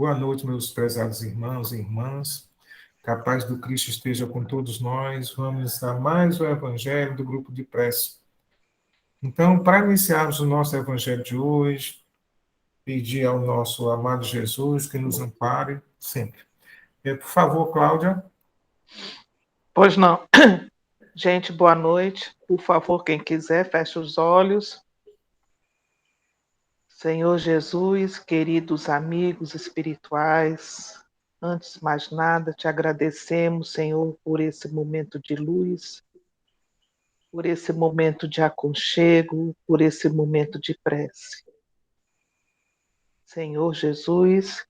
Boa noite, meus prezados irmãos e irmãs. Que a paz do Cristo esteja com todos nós. Vamos a mais o Evangelho do grupo de prece. Então, para iniciarmos o nosso Evangelho de hoje, pedir ao nosso amado Jesus que nos ampare sempre. Por favor, Cláudia. Pois não. Gente, boa noite. Por favor, quem quiser, feche os olhos. Senhor Jesus, queridos amigos espirituais, antes de mais nada, te agradecemos, Senhor, por esse momento de luz, por esse momento de aconchego, por esse momento de prece. Senhor Jesus,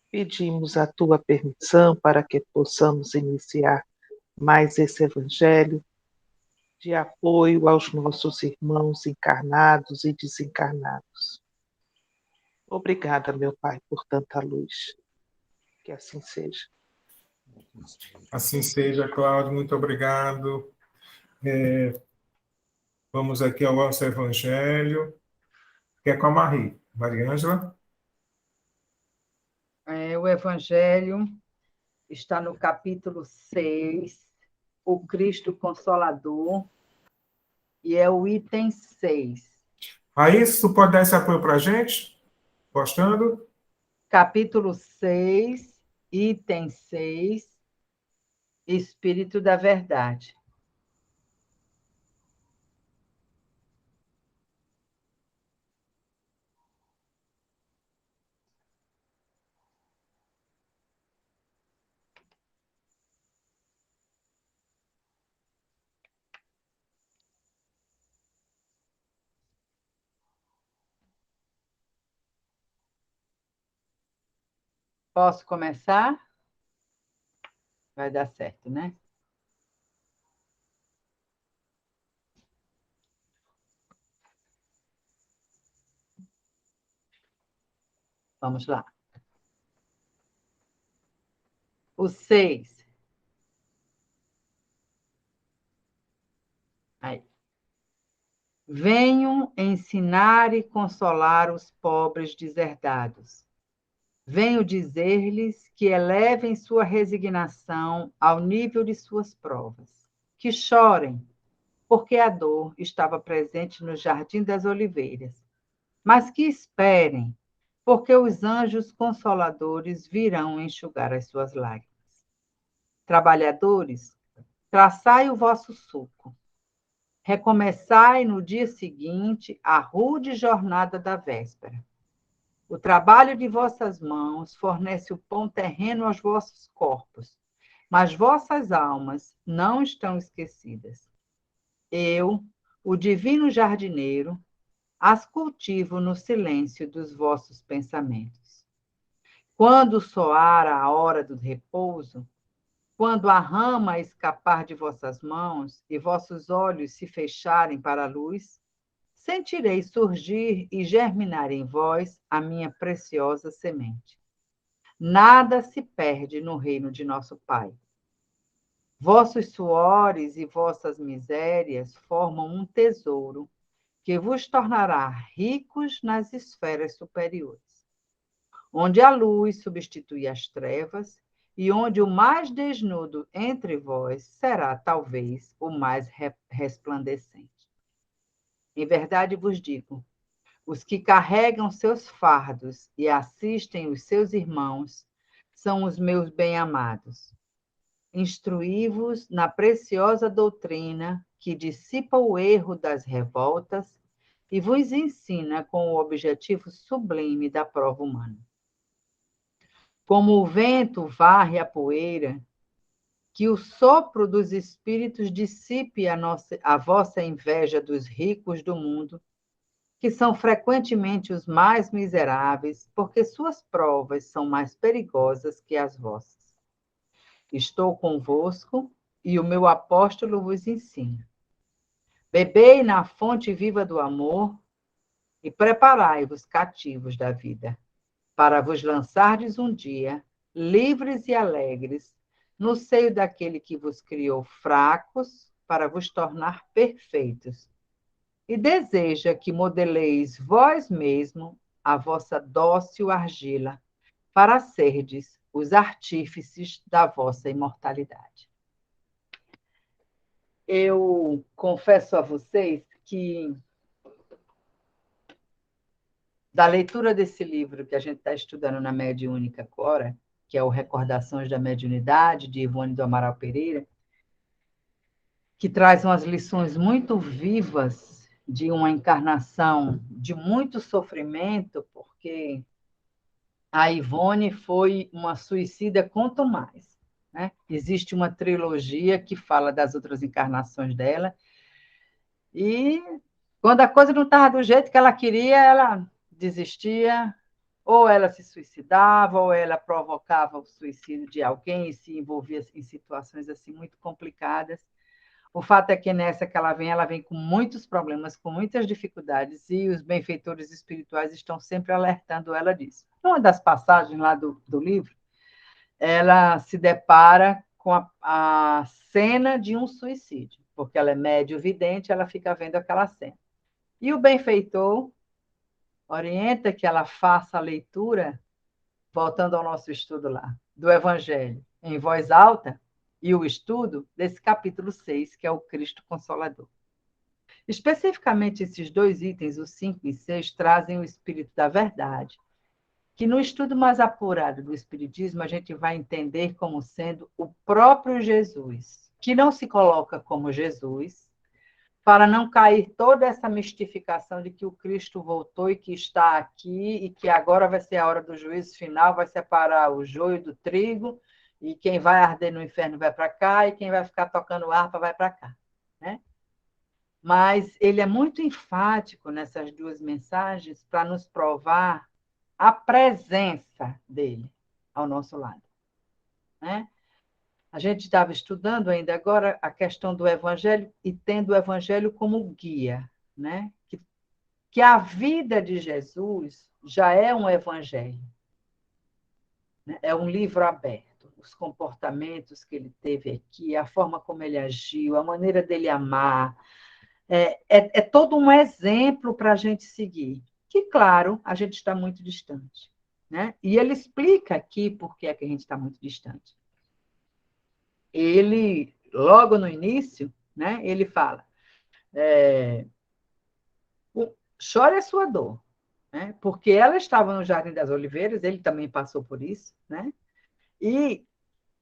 pedimos a tua permissão para que possamos iniciar mais esse evangelho de apoio aos nossos irmãos encarnados e desencarnados. Obrigada, meu Pai, por tanta luz. Que assim seja. Assim seja, Cláudio, muito obrigado. Vamos aqui ao nosso Evangelho, que é com a Maria Ângela. O Evangelho está no capítulo 6, o Cristo Consolador, e é o item 6. Aí, se tu pode dar esse apoio para a gente, postando. Capítulo 6, item 6, Espírito da Verdade. Posso começar? Vai dar certo, né? Vamos lá. O 6. Aí. Venham ensinar e consolar os pobres deserdados. Venho dizer-lhes que elevem sua resignação ao nível de suas provas. Que chorem, porque a dor estava presente no Jardim das Oliveiras. Mas que esperem, porque os anjos consoladores virão enxugar as suas lágrimas. Trabalhadores, traçai o vosso suco. Recomeçai no dia seguinte a rude jornada da véspera. O trabalho de vossas mãos fornece o pão terreno aos vossos corpos, mas vossas almas não estão esquecidas. Eu, o divino jardineiro, as cultivo no silêncio dos vossos pensamentos. Quando soar a hora do repouso, quando a rama escapar de vossas mãos e vossos olhos se fecharem para a luz, sentirei surgir e germinar em vós a minha preciosa semente. Nada se perde no reino de nosso Pai. Vossos suores e vossas misérias formam um tesouro que vos tornará ricos nas esferas superiores, onde a luz substitui as trevas e onde o mais desnudo entre vós será, talvez, o mais resplandecente. Em verdade vos digo, os que carregam seus fardos e assistem os seus irmãos são os meus bem-amados. Instruí-vos na preciosa doutrina que dissipa o erro das revoltas e vos ensina com o objetivo sublime da prova humana. Como o vento varre a poeira, que o sopro dos espíritos dissipe a vossa inveja dos ricos do mundo, que são frequentemente os mais miseráveis, porque suas provas são mais perigosas que as vossas. Estou convosco e o meu apóstolo vos ensina. Bebei na fonte viva do amor e preparai-vos cativos da vida, para vos lançardes um dia, livres e alegres, no seio daquele que vos criou fracos, para vos tornar perfeitos, e deseja que modeleis vós mesmo a vossa dócil argila, para serdes os artífices da vossa imortalidade. Eu confesso a vocês que, da leitura desse livro que a gente está estudando na Mediúnica agora, que é o Recordações da Mediunidade, de Ivone do Amaral Pereira, que traz umas lições muito vivas de uma encarnação de muito sofrimento, porque a Ivone foi uma suicida quanto mais. Né? Existe uma trilogia que fala das outras encarnações dela, e quando a coisa não estava do jeito que ela queria, ela desistia, ou ela se suicidava, ou ela provocava o suicídio de alguém e se envolvia em situações assim muito complicadas. O fato é que nessa que ela vem com muitos problemas, com muitas dificuldades, e os benfeitores espirituais estão sempre alertando ela disso. Uma das passagens lá do livro, ela se depara com a cena de um suicídio, porque ela é médio-vidente, ela fica vendo aquela cena. E o benfeitor orienta que ela faça a leitura, voltando ao nosso estudo lá, do Evangelho, em voz alta, e o estudo desse capítulo 6, que é o Cristo Consolador. Especificamente, esses dois itens, os 5 e 6, trazem o Espírito da Verdade, que no estudo mais apurado do Espiritismo a gente vai entender como sendo o próprio Jesus, que não se coloca como Jesus, para não cair toda essa mistificação de que o Cristo voltou e que está aqui e que agora vai ser a hora do juízo final, vai separar o joio do trigo, e quem vai arder no inferno vai para cá, e quem vai ficar tocando harpa vai para cá. Né? Mas ele é muito enfático nessas duas mensagens para nos provar a presença dele ao nosso lado. Né? A gente estava estudando ainda agora a questão do Evangelho e tendo o Evangelho como guia, né? Que a vida de Jesus já é um Evangelho. Né? É um livro aberto. Os comportamentos que ele teve aqui, a forma como ele agiu, a maneira dele amar, é todo um exemplo para a gente seguir. Que, claro, a gente está muito distante. Né? E ele explica aqui por que é que a gente está muito distante. Ele, logo no início, né, ele fala, chore a sua dor, né, porque ela estava no Jardim das Oliveiras, ele também passou por isso, né, e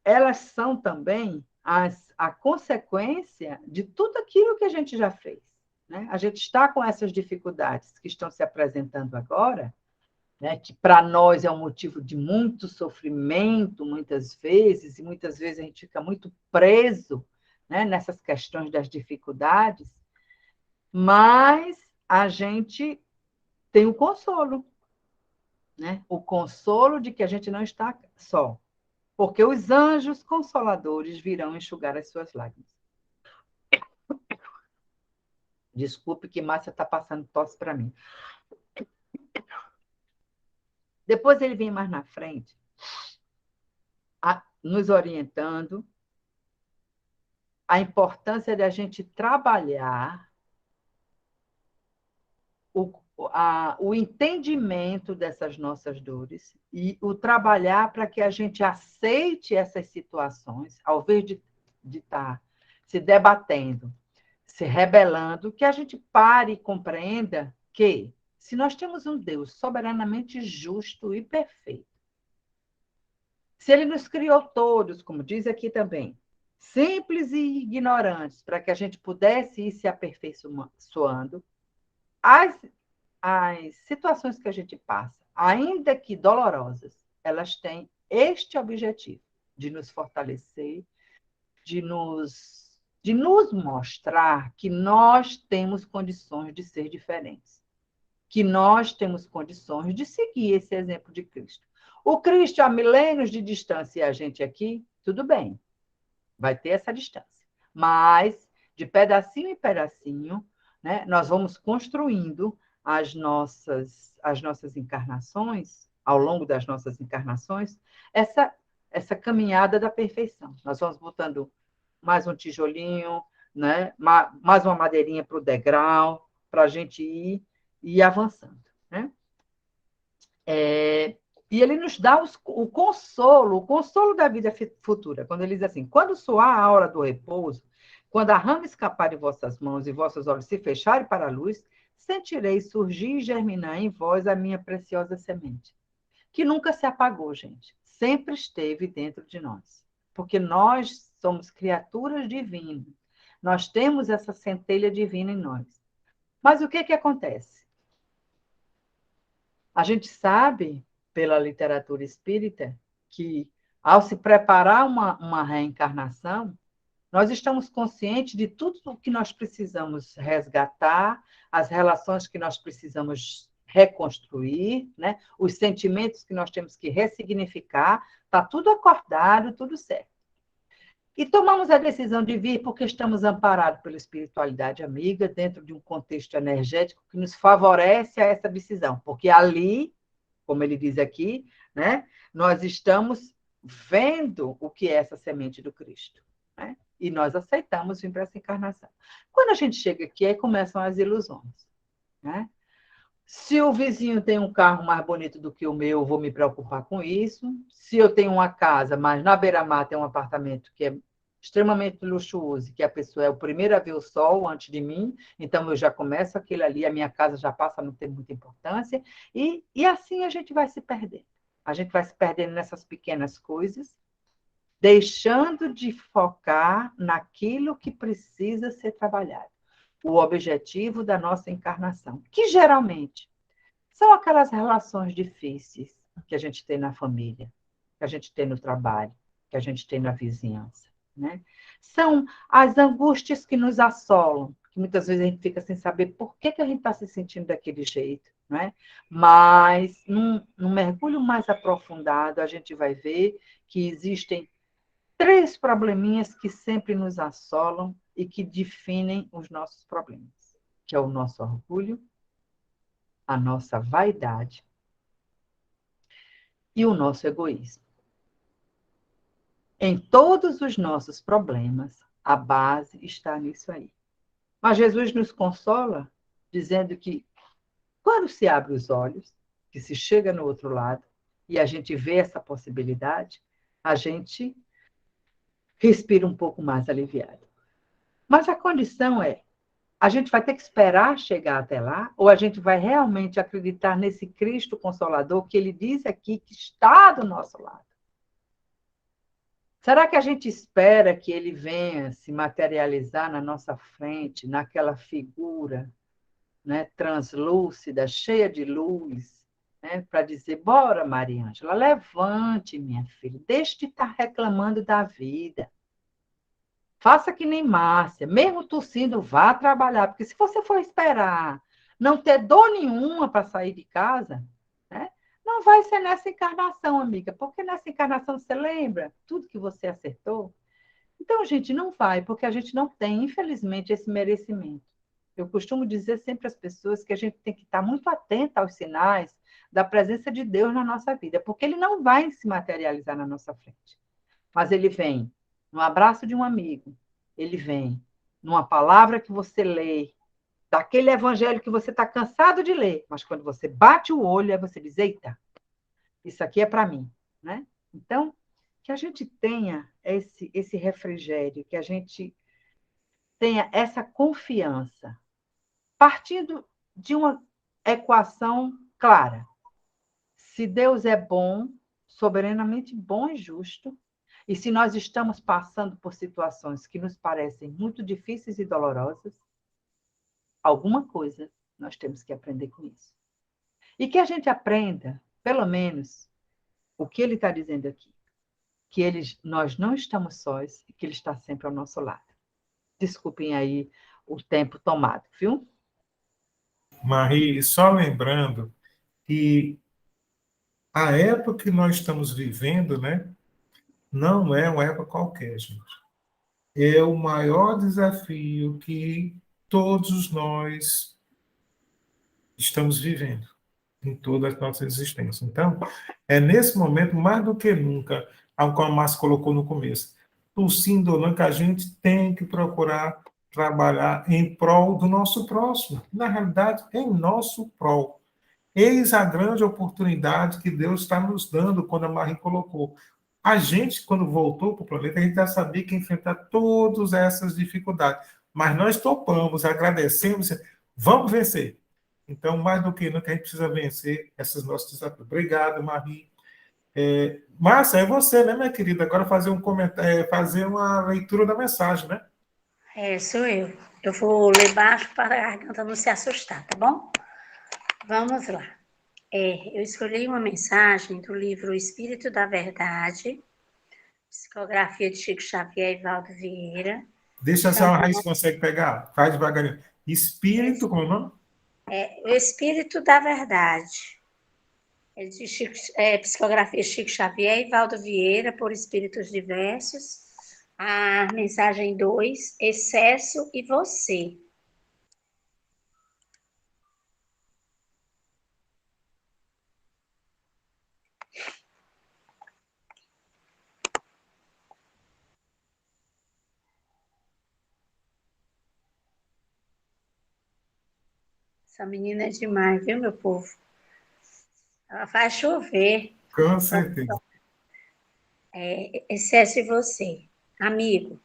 elas são também a consequência de tudo aquilo que a gente já fez. Né? A gente está com essas dificuldades que estão se apresentando agora, né, que para nós é um motivo de muito sofrimento, muitas vezes, e muitas vezes a gente fica muito preso, né, nessas questões das dificuldades, mas a gente tem o consolo, né? O consolo de que a gente não está só, porque os anjos consoladores virão enxugar as suas lágrimas. Desculpe que Márcia está passando tosse para mim. Depois ele vem mais na frente, nos orientando a importância de a gente trabalhar o entendimento dessas nossas dores e o trabalhar para que a gente aceite essas situações, ao invés de estar se debatendo, se rebelando, que a gente pare e compreenda que, se nós temos um Deus soberanamente justo e perfeito, se ele nos criou todos, como diz aqui também, simples e ignorantes, para que a gente pudesse ir se aperfeiçoando, as situações que a gente passa, ainda que dolorosas, elas têm este objetivo, de nos fortalecer, de nos mostrar que nós temos condições de ser diferentes, que nós temos condições de seguir esse exemplo de Cristo. O Cristo há milênios de distância e a gente aqui, tudo bem, vai ter essa distância. Mas, de pedacinho em pedacinho, né, nós vamos construindo as nossas encarnações, ao longo das nossas encarnações, essa caminhada da perfeição. Nós vamos botando mais um tijolinho, né, mais uma madeirinha para o degrau, para a gente ir avançando. Né? E ele nos dá o consolo da vida futura. Quando ele diz assim, quando soar a hora do repouso, quando a rama escapar de vossas mãos e vossos olhos se fecharem para a luz, sentireis surgir e germinar em vós a minha preciosa semente, que nunca se apagou, gente. Sempre esteve dentro de nós. Porque nós somos criaturas divinas. Nós temos essa centelha divina em nós. Mas o que acontece? A gente sabe, pela literatura espírita, que ao se preparar uma reencarnação, nós estamos conscientes de tudo o que nós precisamos resgatar, as relações que nós precisamos reconstruir, né? Os sentimentos que nós temos que ressignificar, está tudo acordado, tudo certo. E tomamos a decisão de vir porque estamos amparados pela espiritualidade amiga, dentro de um contexto energético que nos favorece a essa decisão, porque ali, como ele diz aqui, né, nós estamos vendo o que é essa semente do Cristo, né? E nós aceitamos vir para essa encarnação. Quando a gente chega aqui, aí começam as ilusões, né? Se o vizinho tem um carro mais bonito do que o meu, eu vou me preocupar com isso. Se eu tenho uma casa, mas na beira-mar tem um apartamento que é extremamente luxuoso, que a pessoa é o primeiro a ver o sol antes de mim, então eu já começo aquilo ali, a minha casa já passa a não ter muita importância, e assim a gente vai se perdendo. A gente vai se perdendo nessas pequenas coisas, deixando de focar naquilo que precisa ser trabalhado. O objetivo da nossa encarnação, que geralmente são aquelas relações difíceis que a gente tem na família, que a gente tem no trabalho, que a gente tem na vizinhança, né? São as angústias que nos assolam, que muitas vezes a gente fica sem saber por que a gente está se sentindo daquele jeito, né? Mas num mergulho mais aprofundado, a gente vai ver que existem 3 probleminhas que sempre nos assolam e que definem os nossos problemas, que é o nosso orgulho, a nossa vaidade e o nosso egoísmo. Em todos os nossos problemas, a base está nisso aí. Mas Jesus nos consola dizendo que quando se abre os olhos, que se chega no outro lado e a gente vê essa possibilidade, a gente respira um pouco mais aliviado. Mas a condição é, a gente vai ter que esperar chegar até lá, ou a gente vai realmente acreditar nesse Cristo Consolador que ele diz aqui que está do nosso lado? Será que a gente espera que ele venha se materializar na nossa frente, naquela figura, né, translúcida, cheia de luz, né, para dizer, bora, Maria Ângela, levante, minha filha, deixe de estar reclamando da vida. Faça que nem Márcia, mesmo tossindo, vá trabalhar, porque se você for esperar não ter dor nenhuma para sair de casa, né, não vai ser nessa encarnação, amiga, porque nessa encarnação você lembra tudo que você acertou? Então, gente, não vai, porque a gente não tem, infelizmente, esse merecimento. Eu costumo dizer sempre às pessoas que a gente tem que estar muito atenta aos sinais da presença de Deus na nossa vida, porque ele não vai se materializar na nossa frente. Mas ele vem no abraço de um amigo, ele vem numa palavra que você lê, daquele evangelho que você está cansado de ler, mas quando você bate o olho, aí você diz, eita, isso aqui é para mim, né? Então, que a gente tenha esse refrigério, que a gente tenha essa confiança, partindo de uma equação clara. Se Deus é bom, soberanamente bom e justo, e se nós estamos passando por situações que nos parecem muito difíceis e dolorosas, alguma coisa nós temos que aprender com isso. E que a gente aprenda, pelo menos, o que ele está dizendo aqui, que nós não estamos sós e que ele está sempre ao nosso lado. Desculpem aí o tempo tomado, viu? Marie, só lembrando que a época que nós estamos vivendo, né, não é uma época qualquer, gente. É o maior desafio que todos nós estamos vivendo em toda a nossa existência. Então, é nesse momento, mais do que nunca, como a Márcia colocou no começo, tossindo ou não, que a gente tem que procurar trabalhar em prol do nosso próximo. Na realidade, em nosso prol. Eis a grande oportunidade que Deus está nos dando quando a Marie colocou. A gente, quando voltou para o planeta, a gente já sabia que ia enfrentar todas essas dificuldades. Mas nós topamos, agradecemos, vamos vencer. Então, mais do que nunca, a gente precisa vencer esses nossos desafios. Obrigado, Marie. Márcia, é você, né, minha querida? Agora fazer um comentário, fazer uma leitura da mensagem, né? Sou eu. Eu vou ler baixo para a garganta não se assustar, tá bom? Vamos lá. Eu escolhi uma mensagem do livro Espírito da Verdade, psicografia de Chico Xavier e Valdo Vieira. Deixa a senhora Raíssa consegue pegar. Faz devagarinho. Espírito, como é o nome? O Espírito da Verdade. Psicografia Chico Xavier e Valdo Vieira, por espíritos diversos. A mensagem 2, excesso e você. Essa menina é demais, viu, meu povo? Ela faz chover. Com certeza. Excesso e você. Amigo,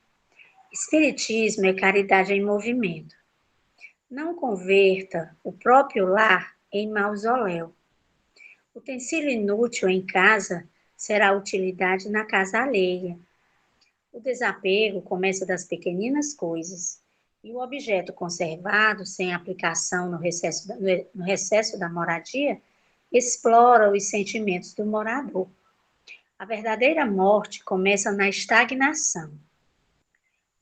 Espiritismo é caridade em movimento. Não converta o próprio lar em mausoléu. Utensílio inútil em casa será utilidade na casa alheia. O desapego começa das pequeninas coisas, e o objeto conservado, sem aplicação no recesso da moradia, explora os sentimentos do morador. A verdadeira morte começa na estagnação.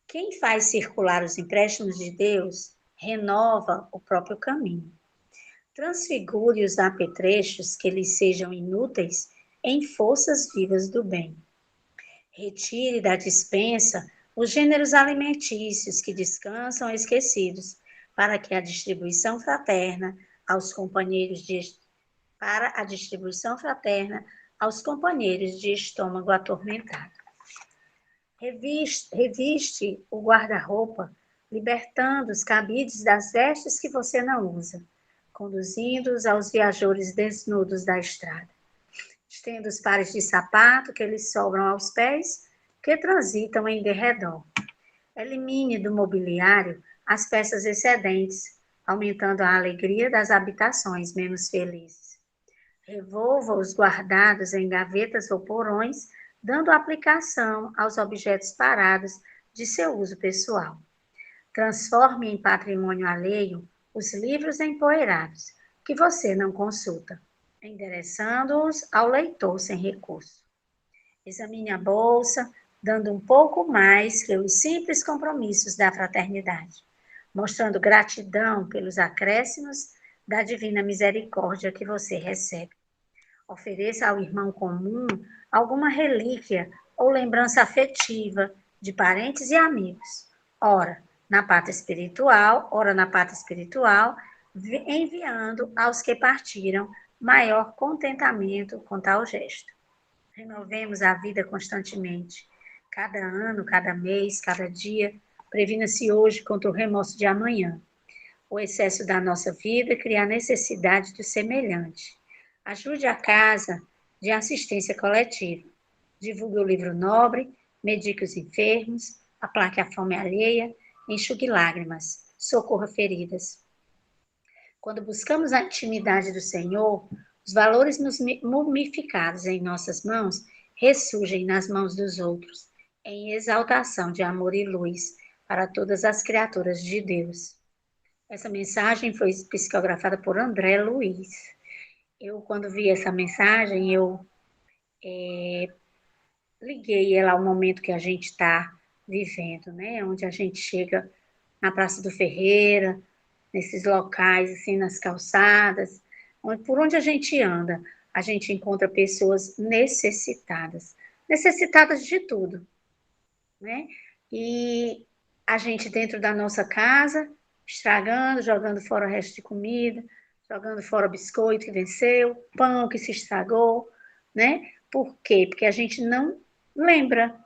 Quem faz circular os empréstimos de Deus renova o próprio caminho. Transfigure os apetrechos que lhes sejam inúteis em forças vivas do bem. Retire da despensa os gêneros alimentícios que descansam esquecidos, para a distribuição fraterna aos companheiros de estômago atormentado. Reviste o guarda-roupa, libertando os cabides das vestes que você não usa, conduzindo-os aos viajores desnudos da estrada. Estenda os pares de sapato que lhes sobram aos pés, que transitam em derredor. Elimine do mobiliário as peças excedentes, aumentando a alegria das habitações menos felizes. Revolva os guardados em gavetas ou porões, dando aplicação aos objetos parados de seu uso pessoal. Transforme em patrimônio alheio os livros empoeirados, que você não consulta, endereçando-os ao leitor sem recurso. Examine a bolsa, dando um pouco mais que os simples compromissos da fraternidade, mostrando gratidão pelos acréscimos da divina misericórdia que você recebe. Ofereça ao irmão comum alguma relíquia ou lembrança afetiva de parentes e amigos. Ora na pátria espiritual, enviando aos que partiram maior contentamento com tal gesto. Renovemos a vida constantemente. Cada ano, cada mês, cada dia, previna-se hoje contra o remorso de amanhã. O excesso da nossa vida cria a necessidade do semelhante. Ajude a casa de assistência coletiva. Divulgue o livro nobre, medique os enfermos, aplaque a fome alheia, enxugue lágrimas, socorra feridas. Quando buscamos a intimidade do Senhor, os valores mumificados em nossas mãos ressurgem nas mãos dos outros, em exaltação de amor e luz para todas as criaturas de Deus. Essa mensagem foi psicografada por André Luiz. Eu, quando vi essa mensagem, eu liguei ela ao momento que a gente está vivendo, né? Onde a gente chega na Praça do Ferreira, nesses locais, assim, nas calçadas, por onde a gente anda, a gente encontra pessoas necessitadas de tudo, né? E a gente dentro da nossa casa, estragando, jogando fora o resto de comida, jogando fora o biscoito que venceu, pão que se estragou, né? Por quê? Porque a gente não lembra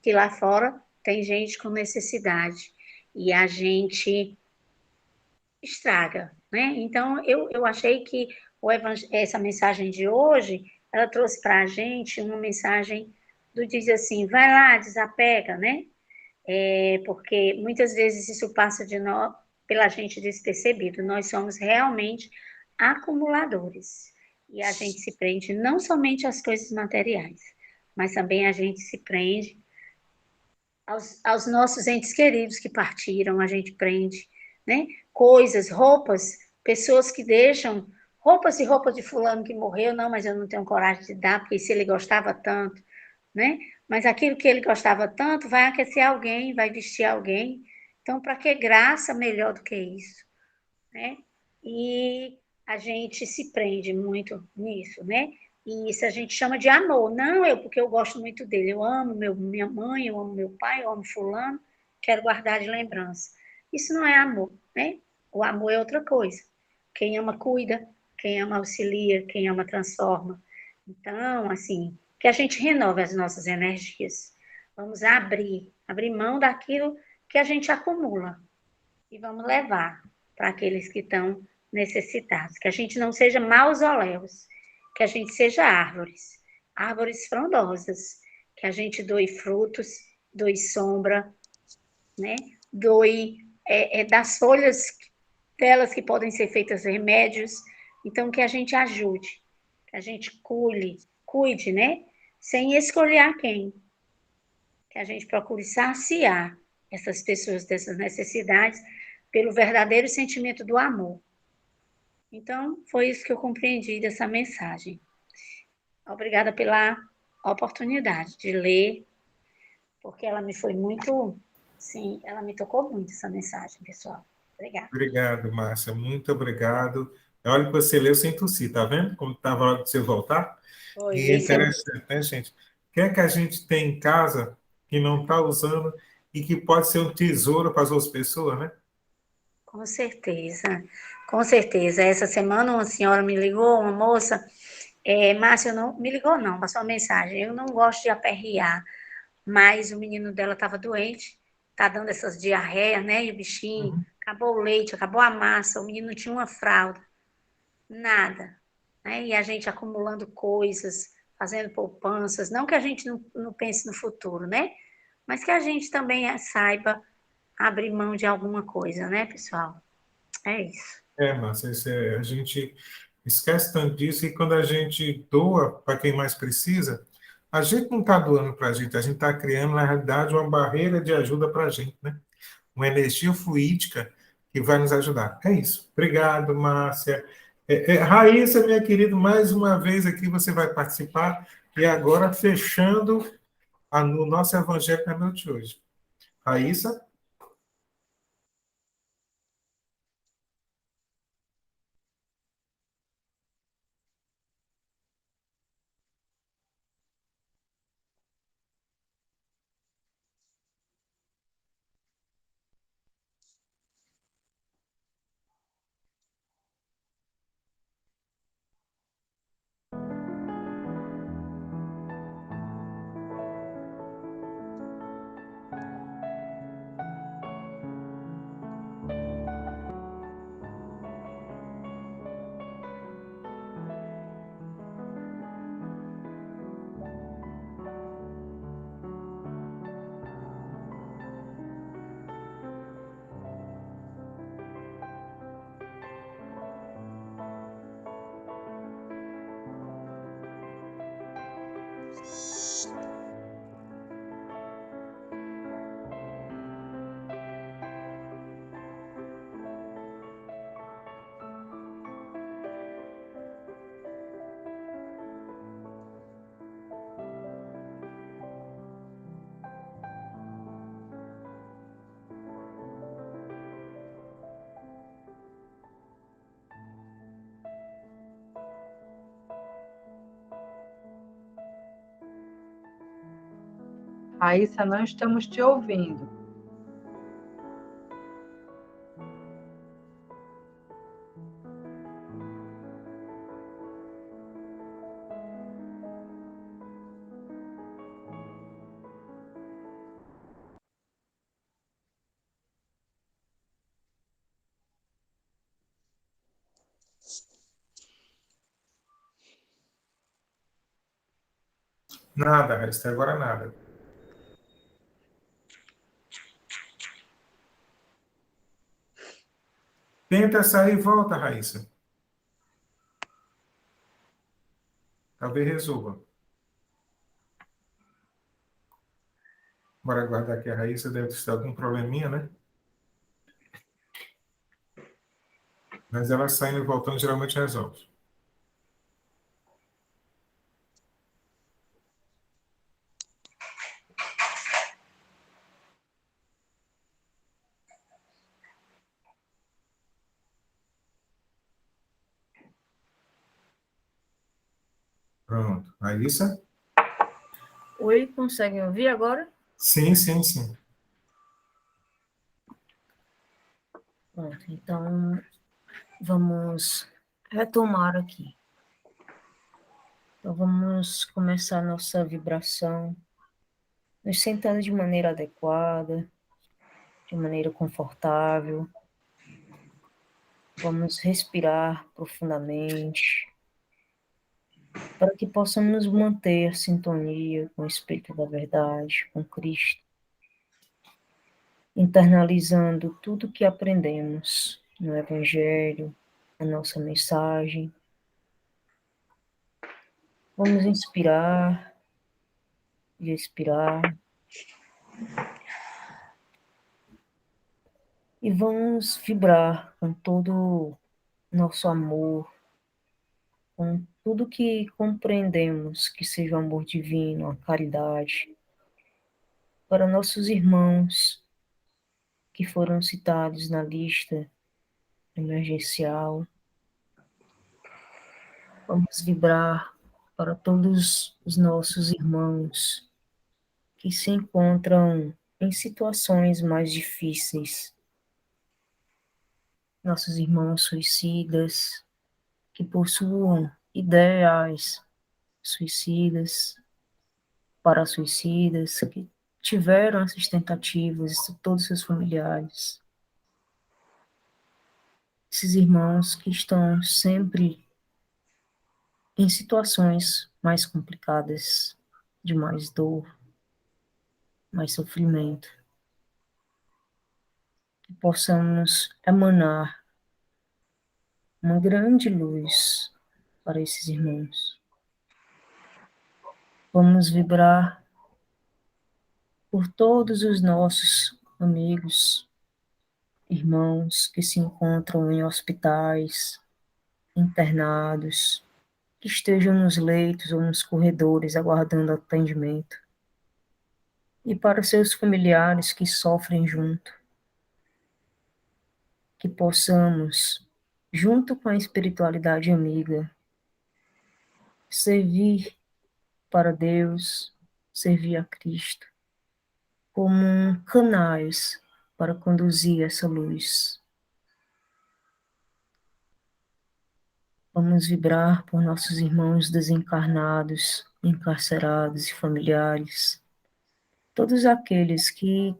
que lá fora tem gente com necessidade e a gente estraga, né? Então, eu achei que essa mensagem de hoje, ela trouxe para a gente uma mensagem do diz assim, vai lá, desapega, né? Porque muitas vezes isso passa de nós, pela gente despercebido. Nós somos realmente acumuladores. E a gente se prende não somente às coisas materiais, mas também a gente se prende aos nossos entes queridos que partiram, a gente prende, né? Coisas, roupas, pessoas que deixam roupas e roupas de fulano que morreu, não, mas eu não tenho coragem de dar, porque se ele gostava tanto, né? Mas aquilo que ele gostava tanto vai aquecer alguém, vai vestir alguém. Então, para que graça melhor do que isso, né? E a gente se prende muito nisso, né? E isso a gente chama de amor. Não eu, porque eu gosto muito dele. Eu amo minha mãe, eu amo meu pai, eu amo fulano, quero guardar de lembrança. Isso não é amor, né? O amor é outra coisa. Quem ama, cuida. Quem ama, auxilia. Quem ama, transforma. Então, assim, que a gente renove as nossas energias. Vamos abrir mão daquilo que a gente acumula e vamos levar para aqueles que estão necessitados. Que a gente não seja mausoléus, que a gente seja árvores, árvores frondosas, que a gente doe frutos, doe sombra, né? Doe das folhas delas que podem ser feitas remédios. Então, que a gente ajude, que a gente cuide, né? Sem escolher a quem. Que a gente procure saciar essas pessoas dessas necessidades pelo verdadeiro sentimento do amor. Então, foi isso que eu compreendi dessa mensagem. Obrigada pela oportunidade de ler, porque ela me foi muito, sim, ela me tocou muito essa mensagem, pessoal. Obrigada. Obrigado, Márcia. Muito obrigado. Olha que você leu sem tossir, tá vendo? Como estava a hora de você voltar. Foi, E é isso é interessante, né, gente? O que é que a gente tem em casa que não está usando e que pode ser um tesouro para as outras pessoas, né? com certeza, com certeza. Essa semana uma senhora me ligou, uma moça, Márcia, não me ligou não, passou uma mensagem. Eu não gosto de aperrear, mas o menino dela estava doente, tá dando essas diarreias, né? E o bichinho, Uhum. acabou o leite, acabou a massa, o menino não tinha uma fralda, nada, né? E a gente acumulando coisas, fazendo poupanças, não que a gente não pense no futuro, né? Mas que a gente também saiba abrir mão de alguma coisa, né, pessoal? É isso. Márcia, a gente esquece tanto disso e quando a gente doa para quem mais precisa, a gente não está doando para a gente está criando, na realidade, uma barreira de ajuda para a gente, né? Uma energia fluídica que vai nos ajudar. É isso. Obrigado, Márcia. Raíssa, minha querida, mais uma vez aqui você vai participar e agora fechando o nosso Evangelho na noite de hoje. Raíssa? Raíssa, não estamos te ouvindo. Nada, Raíssa, até agora nada. Tenta sair e volta, Raíssa. Talvez resolva. Bora aguardar que a Raíssa deve ter algum probleminha, né? Mas ela saindo e voltando geralmente resolve. Pronto. Raíssa? Oi, conseguem ouvir agora? Sim, sim, sim. Pronto, então vamos retomar aqui. Então vamos começar nossa vibração, nos sentando de maneira adequada, de maneira confortável. Vamos respirar profundamente, para que possamos manter a sintonia com o Espírito da Verdade, com Cristo, internalizando tudo que aprendemos no Evangelho, a nossa mensagem. Vamos inspirar e expirar. E vamos vibrar com todo o nosso amor, com tudo que compreendemos que seja o amor divino, a caridade, para nossos irmãos que foram citados na lista emergencial. Vamos vibrar para todos os nossos irmãos que se encontram em situações mais difíceis, nossos irmãos suicidas, que possuam ideais suicidas, para suicidas, que tiveram essas tentativas, todos os seus familiares, esses irmãos que estão sempre em situações mais complicadas, de mais dor, mais sofrimento, que possamos emanar uma grande luz para esses irmãos. Vamos vibrar por todos os nossos amigos, irmãos que se encontram em hospitais, internados, que estejam nos leitos ou nos corredores aguardando atendimento, e para seus familiares que sofrem junto, que possamos, junto com a espiritualidade amiga, servir para Deus, servir a Cristo, como canais para conduzir essa luz. Vamos vibrar por nossos irmãos desencarnados, encarcerados e familiares, todos aqueles que,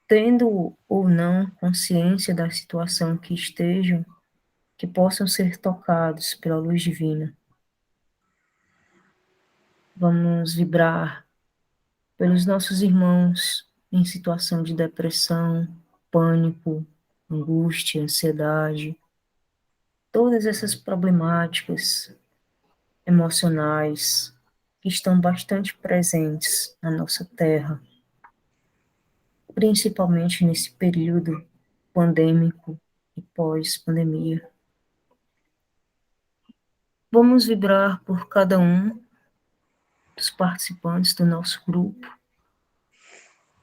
tendo ou não consciência da situação que estejam, que possam ser tocados pela luz divina. Vamos vibrar pelos nossos irmãos em situação de depressão, pânico, angústia, ansiedade, todas essas problemáticas emocionais que estão bastante presentes na nossa Terra, principalmente nesse período pandêmico e pós-pandemia. Vamos vibrar por cada um dos participantes do nosso grupo,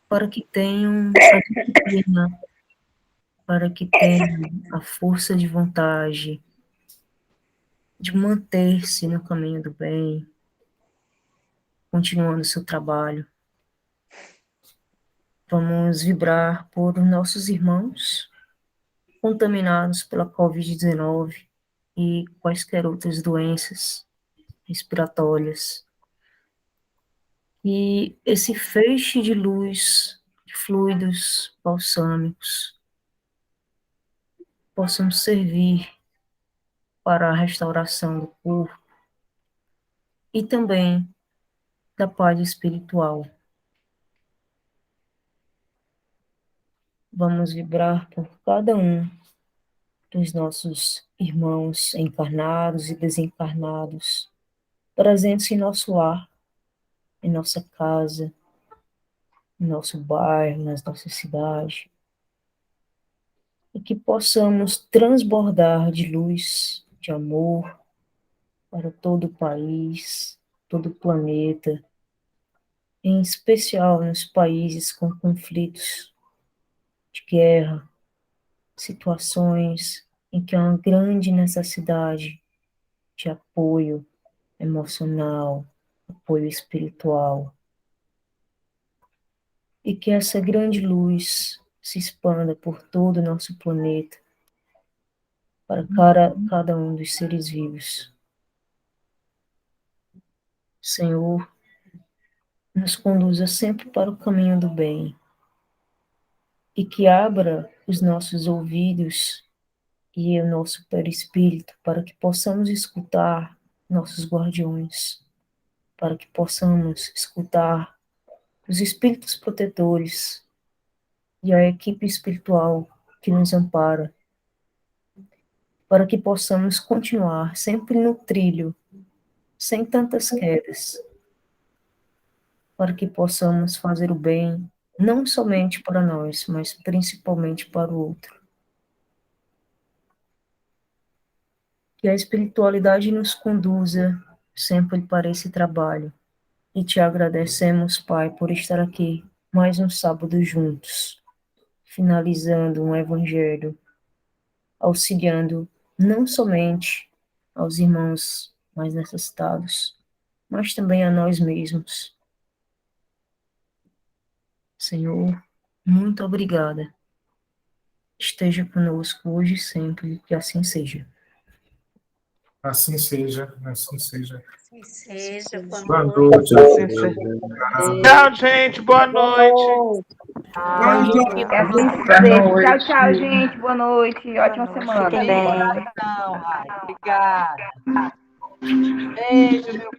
para que tenham a disciplina, para que tenham a força de vontade de manter-se no caminho do bem, continuando seu trabalho. Vamos vibrar por nossos irmãos contaminados pela Covid-19 e quaisquer outras doenças respiratórias. E esse feixe de luz, de fluidos balsâmicos, possam servir para a restauração do corpo e também da paz espiritual. Vamos vibrar por cada um dos nossos irmãos encarnados e desencarnados, presentes em nosso lar, em nossa casa, em nosso bairro, nas nossas cidades, e que possamos transbordar de luz, de amor para todo o país, todo o planeta, em especial nos países com conflitos de guerra, situações em que há uma grande necessidade de apoio emocional, apoio espiritual, e que essa grande luz se expanda por todo o nosso planeta, para cada um dos seres vivos. Senhor, nos conduza sempre para o caminho do bem, e que abra os nossos ouvidos e o nosso perispírito para que possamos escutar nossos guardiões, para que possamos escutar os espíritos protetores e a equipe espiritual que nos ampara, para que possamos continuar sempre no trilho, sem tantas quedas, para que possamos fazer o bem, não somente para nós, mas principalmente para o outro. Que a espiritualidade nos conduza sempre para esse trabalho. E te agradecemos, Pai, por estar aqui mais um sábado juntos, finalizando um evangelho, auxiliando não somente aos irmãos mais necessitados, mas também a nós mesmos. Senhor, muito obrigada. Esteja conosco hoje e sempre, que assim seja. Assim seja, assim seja. Assim seja. Boa noite. Tchau, gente. Boa noite. Boa noite. Que assim seja. Tchau, tchau, gente. Boa noite. Ótima semana. Bem. Obrigada. Beijo, meu